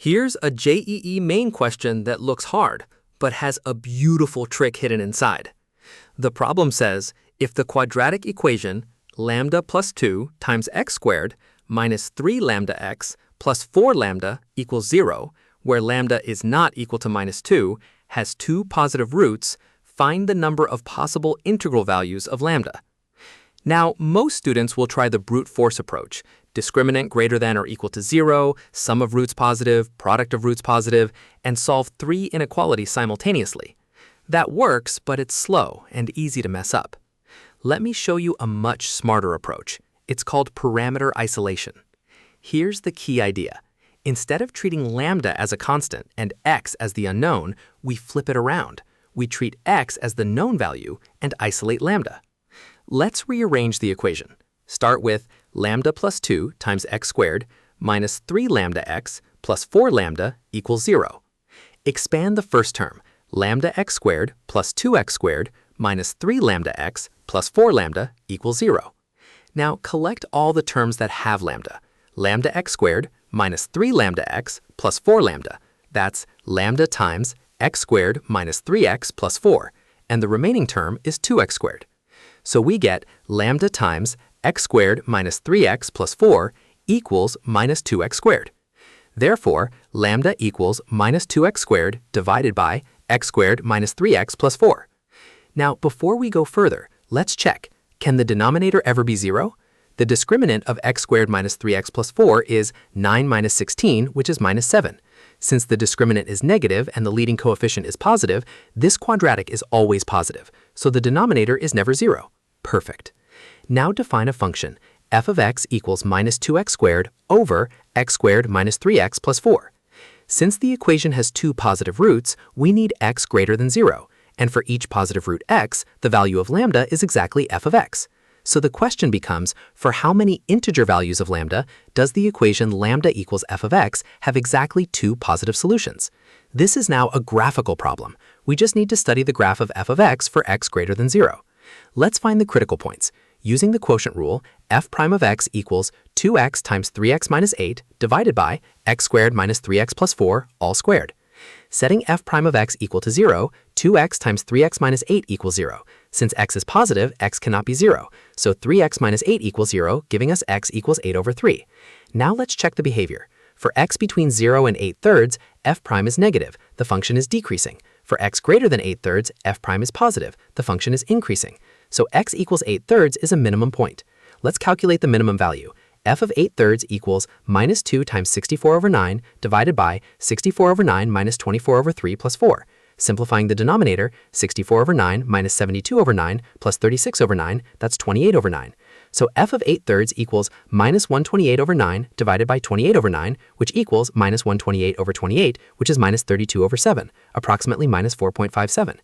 Here's a JEE Main question that looks hard, but has a beautiful trick hidden inside. The problem says, if the quadratic equation lambda plus 2 times x squared minus 3 lambda x plus 4 lambda equals 0, where lambda is not equal to minus 2, has two positive roots, find the number of possible integral values of lambda. Now, most students will try the brute force approach, discriminant greater than or equal to 0, sum of roots positive, product of roots positive, and solve three inequalities simultaneously. That works, but it's slow and easy to mess up. Let me show you a much smarter approach. It's called parameter isolation. Here's the key idea. Instead of treating lambda as a constant and x as the unknown, we flip it around. We treat x as the known value and isolate lambda. Let's rearrange the equation. Start with lambda plus 2 times x squared minus 3 lambda x plus 4 lambda equals 0. Expand the first term, lambda x squared plus 2x squared minus 3 lambda x plus 4 lambda equals 0. Now collect all the terms that have lambda. Lambda x squared minus 3 lambda x plus 4 lambda. That's lambda times x squared minus 3x plus 4, and the remaining term is 2x squared. So we get lambda times x squared minus 3x plus 4 equals minus 2x squared. Therefore, lambda equals minus 2x squared divided by x squared minus 3x plus 4. Now, before we go further, let's check. Can the denominator ever be 0? The discriminant of x squared minus 3x plus 4 is 9 minus 16, which is minus 7. Since the discriminant is negative and the leading coefficient is positive, this quadratic is always positive, so the denominator is never 0. Perfect. Now define a function, f of x equals minus 2x squared over x squared minus 3x plus 4. Since the equation has two positive roots, we need x greater than 0, and for each positive root x, the value of lambda is exactly f of x. So the question becomes, for how many integer values of lambda does the equation lambda equals f of x have exactly two positive solutions? This is now a graphical problem. We just need to study the graph of f of x for x greater than 0. Let's find the critical points. Using the quotient rule, f prime of x equals 2x times 3x minus 8 divided by x squared minus 3x plus 4 all squared. Setting f prime of x equal to 0, 2x times 3x minus 8 equals 0. Since x is positive, x cannot be 0, so 3x minus 8 equals 0, giving us x equals 8 over 3. Now let's check the behavior. For x between 0 and 8/3, f prime is negative, the function is decreasing. For x greater than 8/3, f prime is positive, the function is increasing. So x equals 8/3 is a minimum point. Let's calculate the minimum value. F of 8/3 equals minus 2 times 64 over 9 divided by 64 over 9 minus 24 over 3 plus 4. Simplifying the denominator, 64 over 9 minus 72 over 9 plus 36 over 9, that's 28 over 9. So f of 8/3 equals minus 128 over 9 divided by 28 over 9, which equals minus 128 over 28, which is minus 32 over 7, approximately minus 4.57.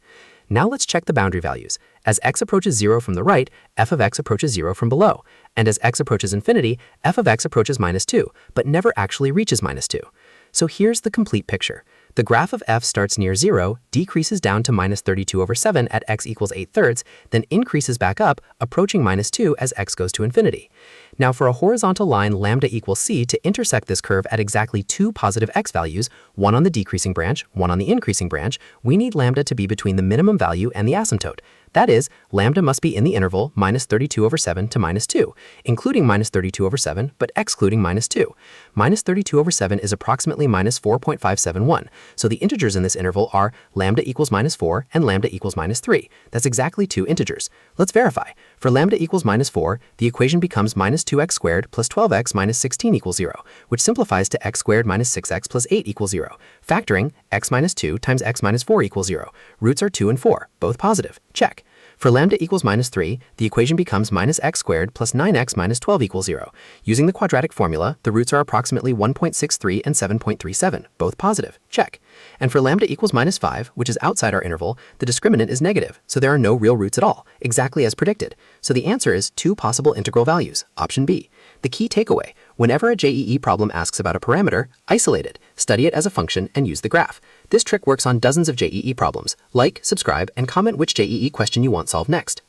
Now let's check the boundary values. As x approaches 0 from the right, f of x approaches 0 from below. And as x approaches infinity, f of x approaches minus 2, but never actually reaches minus 2. So here's the complete picture. The graph of f starts near 0, decreases down to minus 32 over 7 at x equals 8/3, then increases back up, approaching minus 2 as x goes to infinity. Now for a horizontal line lambda equals c to intersect this curve at exactly two positive x values, one on the decreasing branch, one on the increasing branch, we need lambda to be between the minimum value and the asymptote. That is, lambda must be in the interval minus 32 over 7 to minus 2, including minus 32 over 7, but excluding minus 2. Minus 32 over 7 is approximately minus 4.571, so the integers in this interval are lambda equals minus 4 and lambda equals minus 3. That's exactly two integers. Let's verify. For lambda equals minus 4, the equation becomes minus 2x squared plus 12x minus 16 equals 0, which simplifies to x squared minus 6x plus 8 equals 0. Factoring, x minus 2 times x minus 4 equals 0. Roots are 2 and 4, both positive. Check. For lambda equals minus 3, the equation becomes minus x squared plus 9x minus 12 equals 0. Using the quadratic formula, the roots are approximately 1.63 and 7.37, both positive. Check. And for lambda equals minus 5, which is outside our interval, the discriminant is negative, so there are no real roots at all, exactly as predicted. So the answer is two possible integral values, option B. The key takeaway, whenever a JEE problem asks about a parameter, isolate it, study it as a function, and use the graph. This trick works on dozens of JEE problems. Like, subscribe, and comment which JEE question you want solved next.